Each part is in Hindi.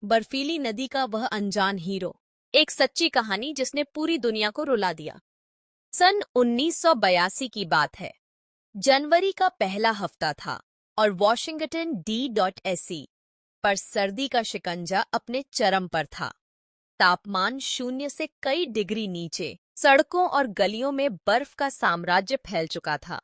बर्फीली नदी का वह अनजान हीरो। एक सच्ची कहानी जिसने पूरी दुनिया को रुला दिया। सन 1982 की बात है। जनवरी का पहला हफ्ता था और वॉशिंगटन D.C. पर सर्दी का शिकंजा अपने चरम पर था। तापमान 0 से कई डिग्री नीचे, सड़कों और गलियों में बर्फ का साम्राज्य फैल चुका था।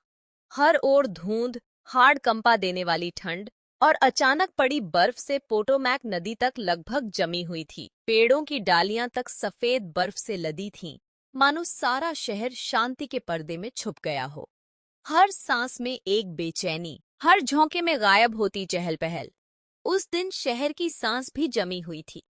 हर ओर धुंध, हाड़ कंपा देने वाली ठंड और अचानक पड़ी बर्फ से पोटोमैक नदी तक लगभग जमी हुई थी। पेड़ों की डालियां तक सफेद बर्फ से लदी थीं, मानो सारा शहर शांति के पर्दे में छुप गया हो। हर सांस में एक बेचैनी, हर झोंके में गायब होती चहल पहल। उस दिन शहर की सांस भी जमी हुई थी।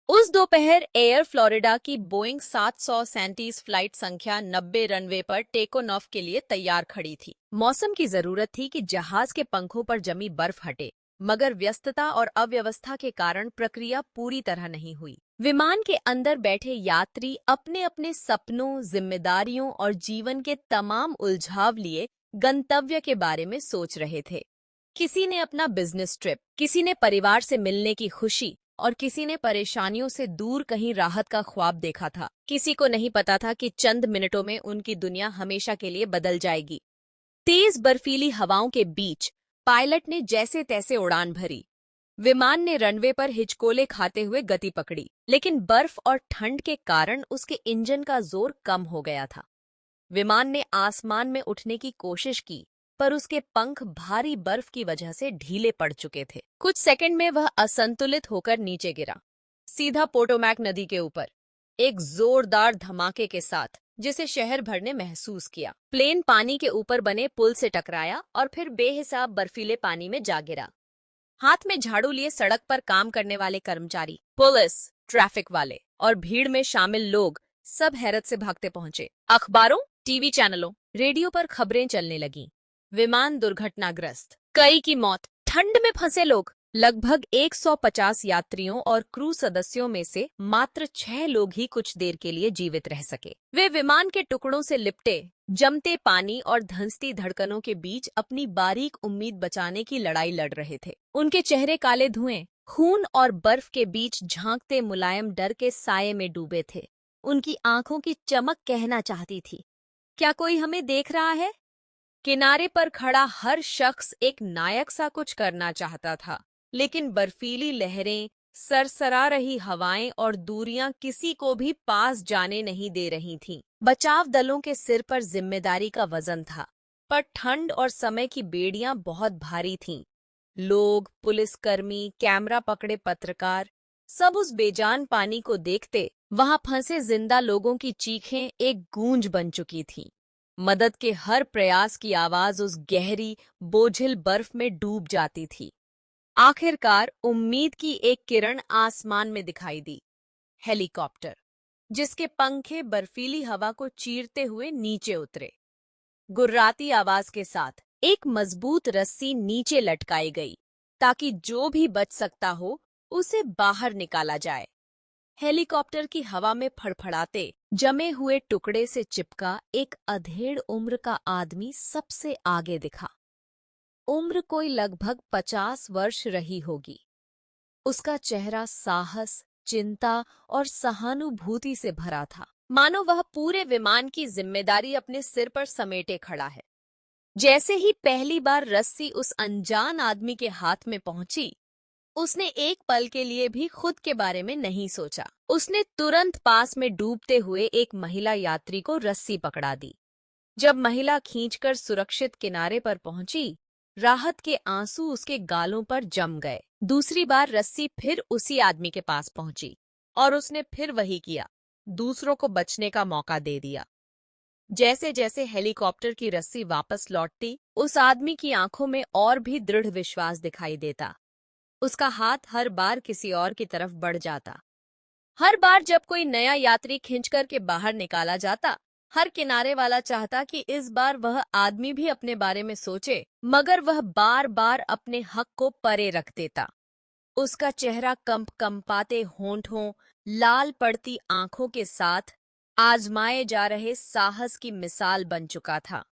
उस दोपहर एयर फ्लोरिडा की बोइंग 737 फ्लाइट संख्या 90 रनवे पर टेक ऑफ के लिए तैयार खड़ी थी। मौसम की जरूरत थी कि जहाज के पंखों पर जमी बर्फ हटे, मगर व्यस्तता और अव्यवस्था के कारण प्रक्रिया पूरी तरह नहीं हुई। विमान के अंदर बैठे यात्री अपने अपने सपनों, जिम्मेदारियों और जीवन के तमाम उलझाव लिए गंतव्य के बारे में सोच रहे थे। किसी ने अपना बिजनेस ट्रिप, किसी ने परिवार से मिलने की खुशी और किसी ने परेशानियों से दूर कहीं राहत का ख्वाब देखा था। किसी को नहीं पता था कि चंद मिनटों में उनकी दुनिया हमेशा के लिए बदल जाएगी। तेज बर्फीली हवाओं के बीच पायलट ने जैसे तैसे उड़ान भरी। विमान ने रनवे पर हिचकोले खाते हुए गति पकड़ी, लेकिन बर्फ और ठंड के कारण उसके इंजन का जोर कम हो गया था। विमान ने आसमान में उठने की कोशिश की, पर उसके पंख भारी बर्फ की वजह से ढीले पड़ चुके थे। कुछ सेकंड में वह असंतुलित होकर नीचे गिरा, सीधा पोटोमैक नदी के ऊपर, एक जोरदार धमाके के साथ जिसे शहर भर ने महसूस किया। प्लेन पानी के ऊपर बने पुल से टकराया और फिर बेहिसाब बर्फीले पानी में जा गिरा। हाथ में झाड़ू लिए सड़क पर काम करने वाले कर्मचारी, पुलिस, ट्रैफिक वाले और भीड़ में शामिल लोग सब हैरत से भागते पहुंचे। अखबारों, टीवी चैनलों, रेडियो पर खबरें चलने लगीं। विमान दुर्घटनाग्रस्त, कई की मौत, ठंड में फंसे लोग। लगभग 150 यात्रियों और क्रू सदस्यों में से मात्र 6 लोग ही कुछ देर के लिए जीवित रह सके। वे विमान के टुकड़ों से लिपटे, जमते पानी और धंसती धड़कनों के बीच अपनी बारीक उम्मीद बचाने की लड़ाई लड़ रहे थे। उनके चेहरे काले धुएं, खून और बर्फ के बीच झांकते मुलायम डर के साये में डूबे थे। उनकी आंखों की चमक कहना चाहती थी, क्या कोई हमें देख रहा है? किनारे पर खड़ा हर शख्स एक नायक सा कुछ करना चाहता था, लेकिन बर्फीली लहरें, सरसरा रही हवाएं और दूरियां किसी को भी पास जाने नहीं दे रही थीं। बचाव दलों के सिर पर जिम्मेदारी का वजन था, पर ठंड और समय की बेड़ियां बहुत भारी थीं। लोग, पुलिसकर्मी, कैमरा पकड़े पत्रकार, सब उस बेजान पानी को देखते। वहां फंसे जिंदा लोगों की चीखें एक गूंज बन चुकी थीं। मदद के हर प्रयास की आवाज उस गहरी, बोझिल बर्फ में डूब जाती थी। आखिरकार उम्मीद की एक किरण आसमान में दिखाई दी। हेलीकॉप्टर, जिसके पंखे बर्फीली हवा को चीरते हुए नीचे उतरे। गुर्राती आवाज के साथ एक मजबूत रस्सी नीचे लटकाई गई, ताकि जो भी बच सकता हो उसे बाहर निकाला जाए। हेलीकॉप्टर की हवा में फड़फड़ाते जमे हुए टुकड़े से चिपका एक अधेड़ उम्र का आदमी सबसे आगे दिखा। उम्र कोई लगभग 50 वर्ष रही होगी। उसका चेहरा साहस, चिंता और सहानुभूति से भरा था, मानो वह पूरे विमान की जिम्मेदारी अपने सिर पर समेटे खड़ा है। जैसे ही पहली बार रस्सी उस अनजान आदमी के हाथ में पहुंची, उसने एक पल के लिए भी खुद के बारे में नहीं सोचा। उसने तुरंत पास में डूबते हुए एक महिला यात्री को रस्सी पकड़ा दी। जब महिला खींचकर सुरक्षित किनारे पर पहुंची, राहत के आंसू उसके गालों पर जम गए। दूसरी बार रस्सी फिर उसी आदमी के पास पहुंची और उसने फिर वही किया, दूसरों को बचने का मौका दे दिया। जैसे जैसे हेलीकॉप्टर की रस्सी वापस लौटती, उस आदमी की आंखों में और भी दृढ़ विश्वास दिखाई देता। उसका हाथ हर बार किसी और की तरफ बढ़ जाता। हर बार जब कोई नया यात्री खींचकर के बाहर निकाला जाता, हर किनारे वाला चाहता कि इस बार वह आदमी भी अपने बारे में सोचे, मगर वह बार बार अपने हक को परे रख देता। उसका चेहरा कंपाते होंठों, लाल पड़ती आंखों के साथ आजमाए जा रहे साहस की मिसाल बन चुका था।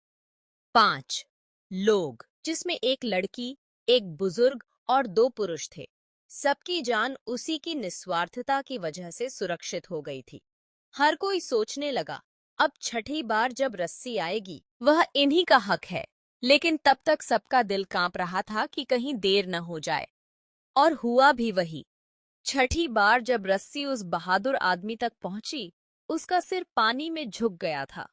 5 लोग, जिसमें एक लड़की, एक बुजुर्ग और 2 पुरुष थे, सबकी जान उसी की निस्वार्थता की वजह से सुरक्षित हो गई थी। हर कोई सोचने लगा, अब छठी बार जब रस्सी आएगी वह इन्हीं का हक है। लेकिन तब तक सबका दिल कांप रहा था कि कहीं देर न हो जाए। और हुआ भी वही। छठी बार जब रस्सी उस बहादुर आदमी तक पहुंची, उसका सिर पानी में झुक गया था।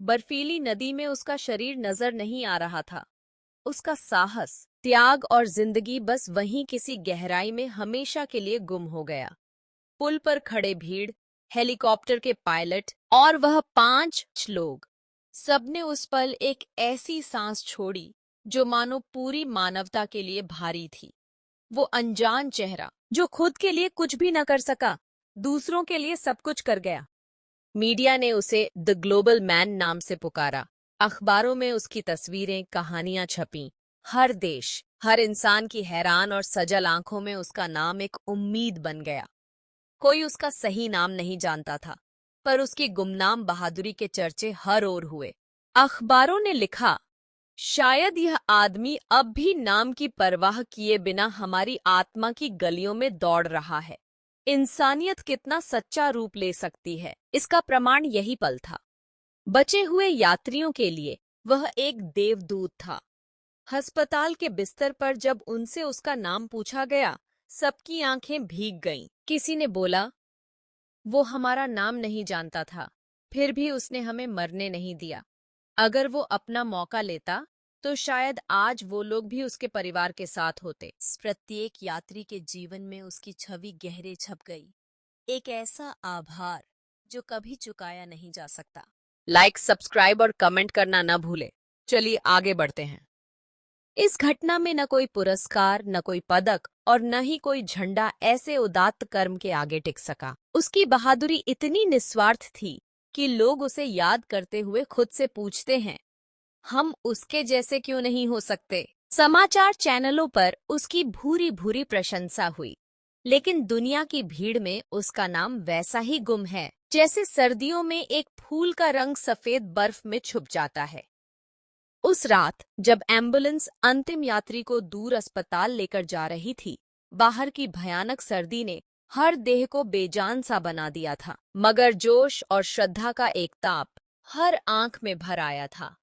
बर्फीली नदी में उसका शरीर नजर नहीं आ रहा था। उसका साहस, त्याग और जिंदगी बस वहीं किसी गहराई में हमेशा के लिए गुम हो गया। पुल पर खड़े भीड़, हेलीकॉप्टर के पायलट और वह 5 लोग, सबने उस पल एक ऐसी सांस छोड़ी जो मानो पूरी मानवता के लिए भारी थी। वो अनजान चेहरा जो खुद के लिए कुछ भी न कर सका, दूसरों के लिए सब कुछ कर गया। मीडिया ने उसे द ग्लोबल मैन नाम से पुकारा। अखबारों में उसकी तस्वीरें, कहानियां छपीं। हर देश, हर इंसान की हैरान और सजल आंखों में उसका नाम एक उम्मीद बन गया। कोई उसका सही नाम नहीं जानता था, पर उसकी गुमनाम बहादुरी के चर्चे हर ओर हुए। अखबारों ने लिखा, शायद यह आदमी अब भी नाम की परवाह किए बिना हमारी आत्मा की गलियों में दौड़ रहा है। इंसानियत कितना सच्चा रूप ले सकती है, इसका प्रमाण यही पल था। बचे हुए यात्रियों के लिए वह एक देवदूत था। अस्पताल के बिस्तर पर जब उनसे उसका नाम पूछा गया, सबकी आंखें भीग गईं। किसी ने बोला, वो हमारा नाम नहीं जानता था, फिर भी उसने हमें मरने नहीं दिया। अगर वो अपना मौका लेता तो शायद आज वो लोग भी उसके परिवार के साथ होते। प्रत्येक यात्री के जीवन में उसकी छवि गहरे छप गई, एक ऐसा आभार जो कभी चुकाया नहीं जा सकता। लाइक, सब्सक्राइब और कमेंट करना न भूले। चलिए आगे बढ़ते हैं। इस घटना में न कोई पुरस्कार, न कोई पदक और न ही कोई झंडा ऐसे उदात्त कर्म के आगे टिक सका। उसकी बहादुरी इतनी निस्वार्थ थी कि लोग उसे याद करते हुए खुद से पूछते हैं, हम उसके जैसे क्यों नहीं हो सकते। समाचार चैनलों पर उसकी भूरी भूरी प्रशंसा हुई, लेकिन दुनिया की भीड़ में उसका नाम वैसा ही गुम है जैसे सर्दियों में एक फूल का रंग सफेद बर्फ में छुप जाता है। उस रात जब एम्बुलेंस अंतिम यात्री को दूर अस्पताल लेकर जा रही थी, बाहर की भयानक सर्दी ने हर देह को बेजान सा बना दिया था, मगर जोश और श्रद्धा का एक ताप हर आंख में भर आया था।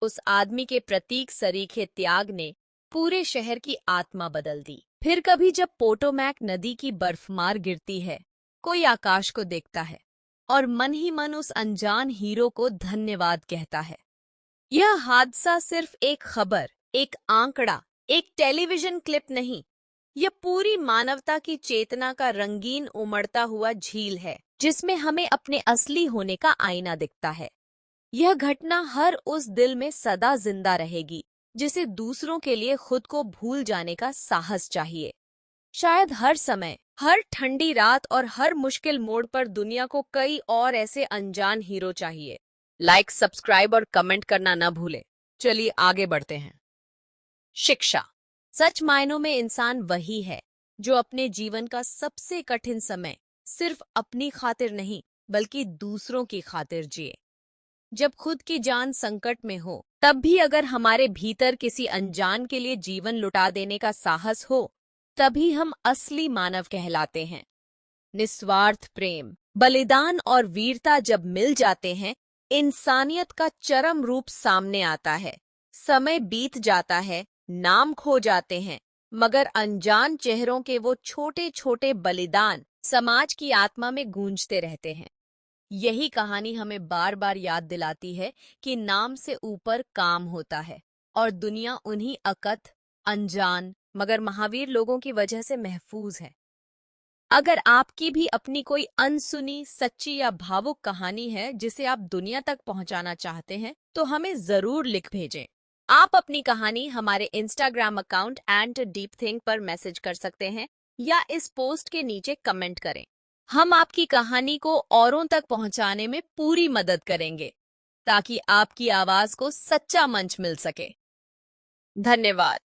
उस आदमी के प्रतीक सरीखे त्याग ने पूरे शहर की आत्मा बदल दी। फिर कभी जब पोटोमैक नदी की बर्फमार गिरती है, कोई आकाश को देखता है और मन ही मन उस अनजान हीरो को धन्यवाद कहता है। यह हादसा सिर्फ एक खबर, एक आंकड़ा, एक टेलीविजन क्लिप नहीं, यह पूरी मानवता की चेतना का रंगीन उमड़ता हुआ झील है, जिसमें हमें अपने असली होने का आईना दिखता है। यह घटना हर उस दिल में सदा जिंदा रहेगी जिसे दूसरों के लिए खुद को भूल जाने का साहस चाहिए। शायद हर समय, हर ठंडी रात और हर मुश्किल मोड़ पर दुनिया को कई और ऐसे अनजान हीरो चाहिए। लाइक, सब्सक्राइब और कमेंट करना न भूले। चलिए आगे बढ़ते हैं। शिक्षा। सच मायनों में इंसान वही है जो अपने जीवन का सबसे कठिन समय सिर्फ अपनी खातिर नहीं बल्कि दूसरों की खातिर जिए। जब खुद की जान संकट में हो, तब भी अगर हमारे भीतर किसी अनजान के लिए जीवन लुटा देने का साहस हो, तभी हम असली मानव कहलाते हैं। निस्वार्थ प्रेम, बलिदान और वीरता जब मिल जाते हैं, इंसानियत का चरम रूप सामने आता है। समय बीत जाता है, नाम खो जाते हैं, मगर अनजान चेहरों के वो छोटे छोटे बलिदान समाज की आत्मा में गूंजते रहते हैं। यही कहानी हमें बार बार याद दिलाती है कि नाम से ऊपर काम होता है और दुनिया उन्हीं अकथ, अनजान मगर महावीर लोगों की वजह से महफूज है। अगर आपकी भी अपनी कोई अनसुनी, सच्ची या भावुक कहानी है जिसे आप दुनिया तक पहुंचाना चाहते हैं, तो हमें जरूर लिख भेजें। आप अपनी कहानी हमारे इंस्टाग्राम अकाउंट @deepthink पर मैसेज कर सकते हैं या इस पोस्ट के नीचे कमेंट करें। हम आपकी कहानी को औरों तक पहुंचाने में पूरी मदद करेंगे ताकि आपकी आवाज को सच्चा मंच मिल सके। धन्यवाद।